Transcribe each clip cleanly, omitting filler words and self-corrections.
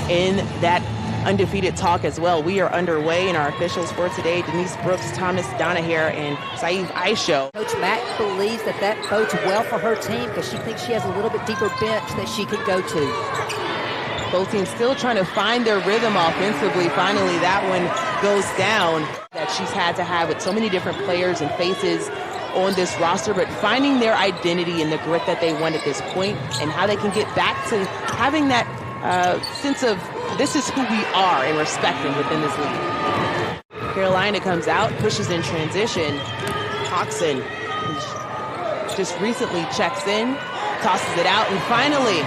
in that undefeated talk as well. We are underway, and our officials for today, Denise Brooks, Thomas Donahare, and Saeed Aisho. Coach Mack believes that that bodes well for her team because she thinks she has a little bit deeper bench that she can go to. Both teams still trying to find their rhythm offensively. Finally, that one goes down that she's had to have with so many different players and faces on this roster, but finding their identity and the grit that they want at this point and how they can get back to having that sense of this is who we are and respecting within this league. Carolina comes out, pushes in transition. Hodgson just recently checks in, tosses it out, and finally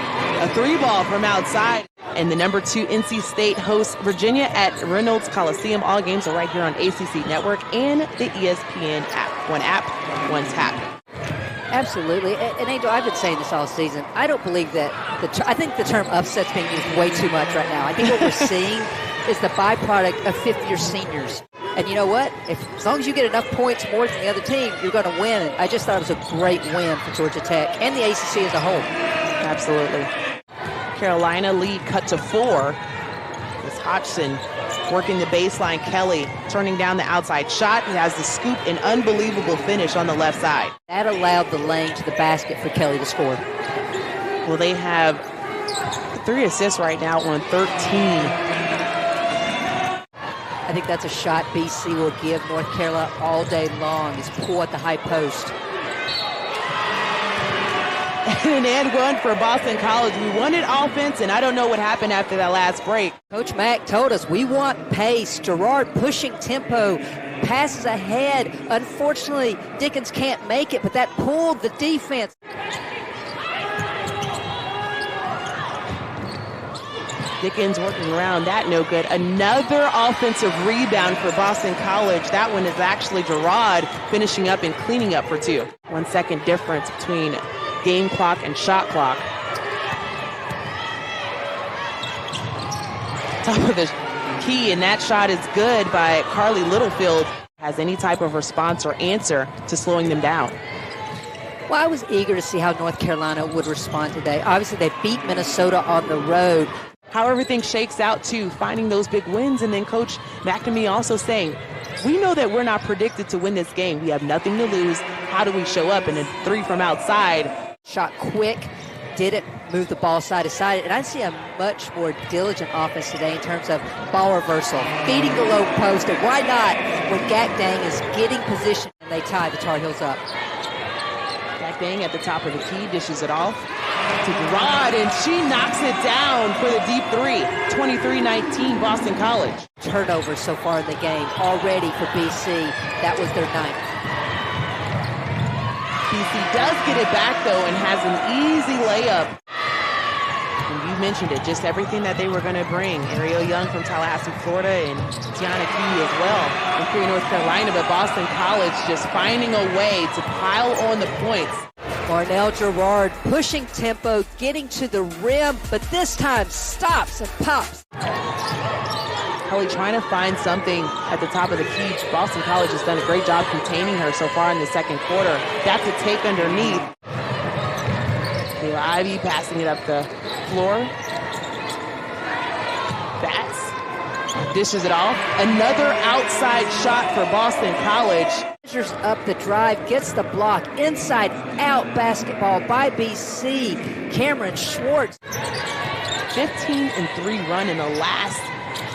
a 3-ball from outside. And the number 2 NC State hosts Virginia at Reynolds Coliseum. All games are right here on ACC Network and the ESPN app. One app, one tap. Absolutely. And Angel, I've been saying this all season. I don't believe that I think the term upset's being used way too much right now. I think what we're seeing is the byproduct of fifth-year seniors. And you know what? As long as you get enough points more than the other team, you're going to win. And I just thought it was a great win for Georgia Tech and the ACC as a whole. Absolutely. Carolina lead cut to 4. It's Hodgson working the baseline. Kelly turning down the outside shot. He has the scoop and unbelievable finish on the left side. That allowed the lane to the basket for Kelly to score. Well, they have 3 assists right now on 13. I think that's a shot BC will give North Carolina all day long, is pull at the high post. And then one for Boston College. We wanted offense, and I don't know what happened after that last break. Coach Mack told us we want pace. Gerard pushing tempo, passes ahead. Unfortunately, Dickens can't make it, but that pulled the defense. Dickens working around that, no good. Another offensive rebound for Boston College. That one is actually Gerard finishing up and cleaning up for 2. 1 second difference between game clock and shot clock. Top of the key, and that shot is good by Carlie Littlefield. Has any type of response or answer to slowing them down? Well, I was eager to see how North Carolina would respond today. Obviously, they beat Minnesota on the road. How everything shakes out to finding those big wins, and then Coach McNamee also saying, we know that we're not predicted to win this game. We have nothing to lose. How do we show up? And a 3 from outside. Shot quick, didn't move the ball side to side. And I see a much more diligent offense today in terms of ball reversal, feeding the low post. And why not when Gak Dang is getting position and they tie the Tar Heels up? Gak Dang at the top of the key, dishes it off to Garraud, and she knocks it down for the deep 3. 23-19 Boston College. Turnovers so far in the game already for BC. That was their 9th. BC does get it back, though, and has an easy layup. And you mentioned it, just everything that they were going to bring. Ariel Young from Tallahassee, Florida, and Tiana Key as well from Cary, North Carolina. But Boston College just finding a way to pile on the points. Marnelle Garraud pushing tempo, getting to the rim, but this time stops and pops. Kelly trying to find something at the top of the key. Boston College has done a great job containing her so far in the second quarter. That's a take underneath. Taylor Ivy passing it up the floor. Bats dishes it off. Another outside shot for Boston College. Measures up the drive, gets the block, inside out basketball by BC. Cameron Swartz. 15-3 run in the last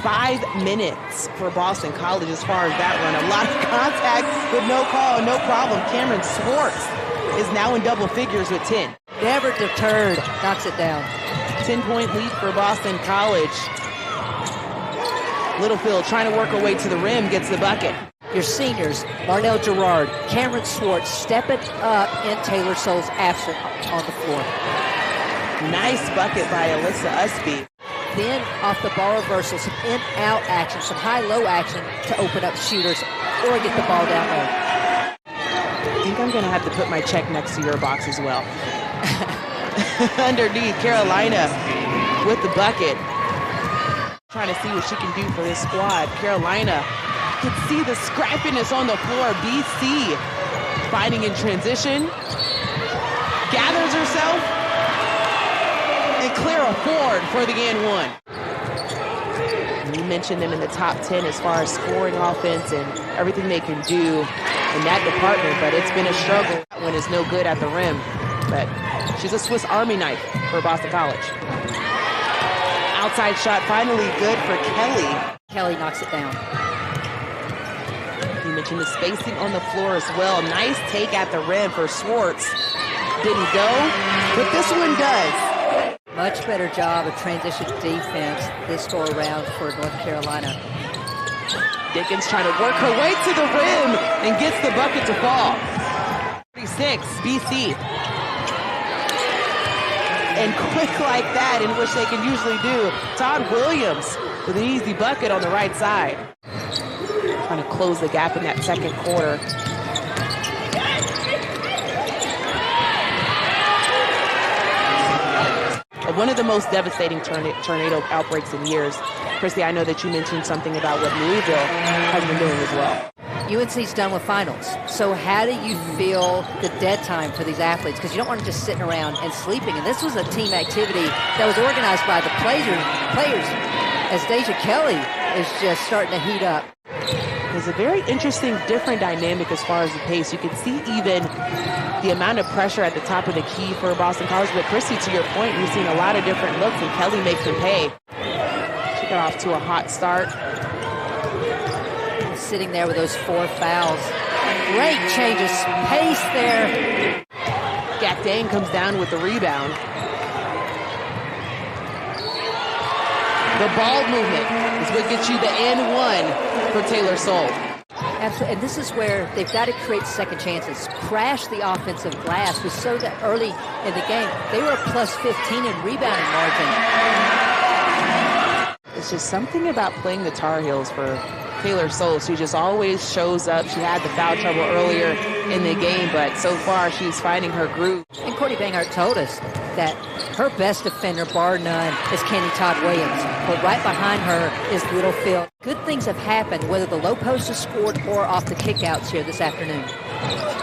5 minutes for Boston College as far as that run. A lot of contact with no call, no problem. Cameron Swartz is now in double figures with 10. Never deterred, knocks it down. 10-point lead for Boston College. Littlefield trying to work her way to the rim, gets the bucket. Your seniors, Marnelle Garraud, Cameron Swartz, stepping up in Taylor Souls' absent on the floor. Nice bucket by Alyssa Usby. Then off the ball reversal, some in-out action, some high-low action to open up shooters or get the ball down low. I think I'm going to have to put my check next to your box as well. Underneath, Carolina with the bucket. Trying to see what she can do for this squad. Carolina can see the scrappiness on the floor. BC fighting in transition. Gathers herself. And Clara Ford for the and one. You mentioned them in the top 10 as far as scoring offense and everything they can do in that department, but it's been a struggle when it's no good at the rim. But she's a Swiss Army knife for Boston College. Outside shot finally good for Kelly. Kelly knocks it down. You mentioned the spacing on the floor as well. Nice take at the rim for Swartz. Didn't go, but this one does. Much better job of transition defense this go around for North Carolina. Dickens trying to work her way to the rim and gets the bucket to fall. 36, BC. And quick like that, in which they can usually do. Todd Williams with an easy bucket on the right side. Trying to close the gap in that second quarter. One of the most devastating tornado outbreaks in years. Christy, I know that you mentioned something about what Louisville has been doing as well. UNC's done with finals. So how do you feel the dead time for these athletes? Because you don't want them just sitting around and sleeping. And this was a team activity that was organized by the players as Deja Kelly is just starting to heat up. There's a very interesting, different dynamic as far as the pace. You can see even the amount of pressure at the top of the key for Boston College. But Christy, to your point, we've seen a lot of different looks, and Kelly makes them pay. She got off to a hot start. Sitting there with those 4 fouls. Great change of pace there. Gakdane comes down with the rebound. The ball movement is what gets you the and one for Taylor Soule. Absolutely, and this is where they've got to create second chances. Crash the offensive glass. We saw that early in the game. They were a plus 15 in rebounding margin. It's just something about playing the Tar Heels for Taylor Soule. She just always shows up. She had the foul trouble earlier in the game, but so far she's finding her groove. And Courtney Banghart told us that her best defender, bar none, is Kenny Todd Williams. But right behind her is Littlefield. Good things have happened, whether the low post is scored or off the kickouts here this afternoon.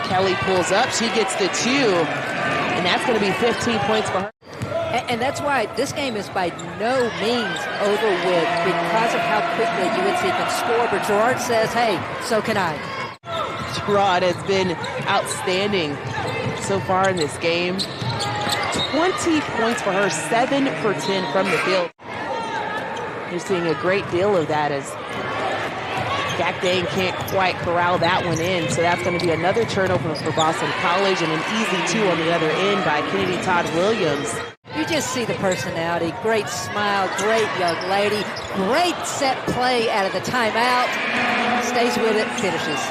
Kelly pulls up. She gets the 2, and that's going to be 15 points for her. And that's why this game is by no means over with because of how quickly UNC can score. But Gerard says, hey, so can I. Gerard has been outstanding so far in this game. 20 points for her, 7 for 10 from the field. You're seeing a great deal of that as Gakdane can't quite corral that one in. So that's going to be another turnover for Boston College and an easy 2 on the other end by Kennedy Todd Williams. You just see the personality. Great smile, great young lady. Great set play out of the timeout. Stays with it, finishes.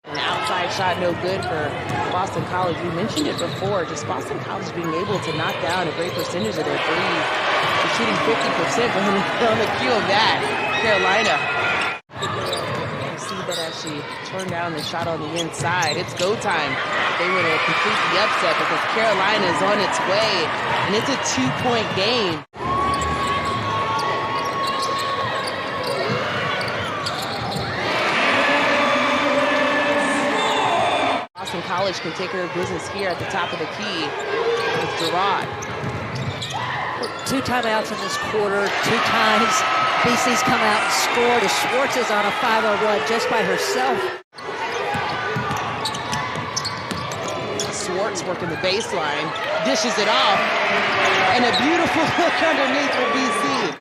An outside shot, no good for Boston College. We mentioned it before, just Boston College being able to knock down a great percentage of their threes. They're shooting 50%, but on the cue of that, Carolina. You see that as she turned down the shot on the inside. It's go time. They want to complete the upset because Carolina is on its way, and it's a 2-point game. Boston College can take care of business here at the top of the key with Gerard. 2 timeouts in this quarter, 2 times BC's come out and scored. Swartz is on a 5-0 run just by herself. Swartz working the baseline, dishes it off, and a beautiful look underneath for BC.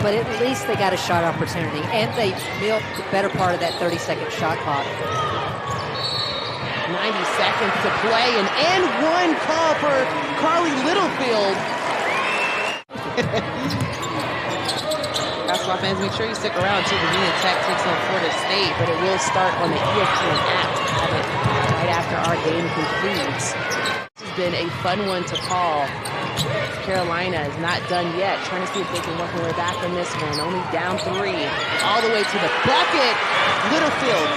But at least they got a shot opportunity, and they milked the better part of that 30-second shot clock. 90 seconds to play, and one call for Carlie Littlefield. Basketball fans, make sure you stick around to Virginia Tech takes on Florida State, but it will start on the ESPN app right after our game concludes. This has been a fun one to call. Carolina is not done yet, trying to see if they can work their way back in this one. Only down 3, all the way to the bucket. Littlefield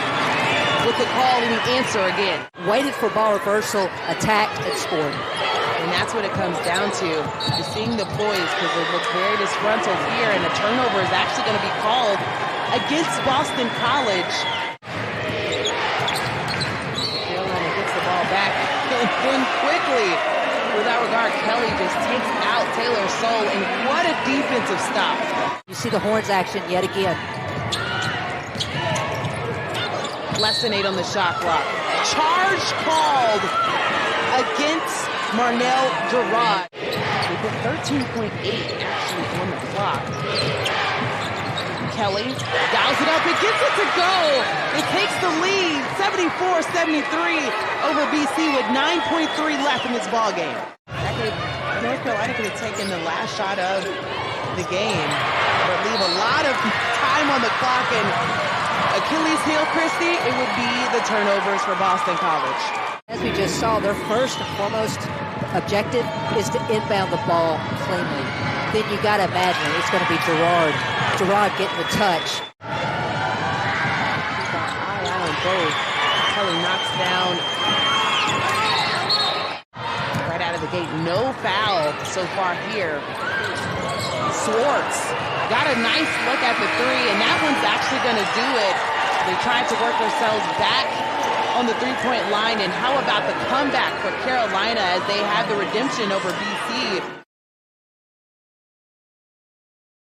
with the call and the answer again. Waited for ball reversal, attacked, and scored. And that's what it comes down to, is seeing the poise, because it looks very disgruntled here, and a turnover is actually going to be called against Boston College. Carolina gets the ball back, and then quickly with that regard, Kelly just takes out Taylor Soule, and what a defensive stop. You see the horns action yet again. Less than 8 on the shot clock. Charge called against Marnelle Garraud. We put 13.8 actually on the clock. Kelly dials it up and gets it to go. It takes the lead, 74-73 over BC with 9.3 left in this ball game. North Carolina could have taken the last shot of the game, but leave a lot of time on the clock. And Achilles heel, Christy, it would be the turnovers for Boston College. As we just saw, their first and foremost objective is to inbound the ball cleanly. Then you got to imagine it's going to be Garraud getting the touch. He's got eye out on both. Kelly knocks down right out of the gate. No foul so far here. Swartz got a nice look at the three, and that one's actually going to do it. They tried to work themselves back on the three-point line, and how about the comeback for Carolina as they have the redemption over BC?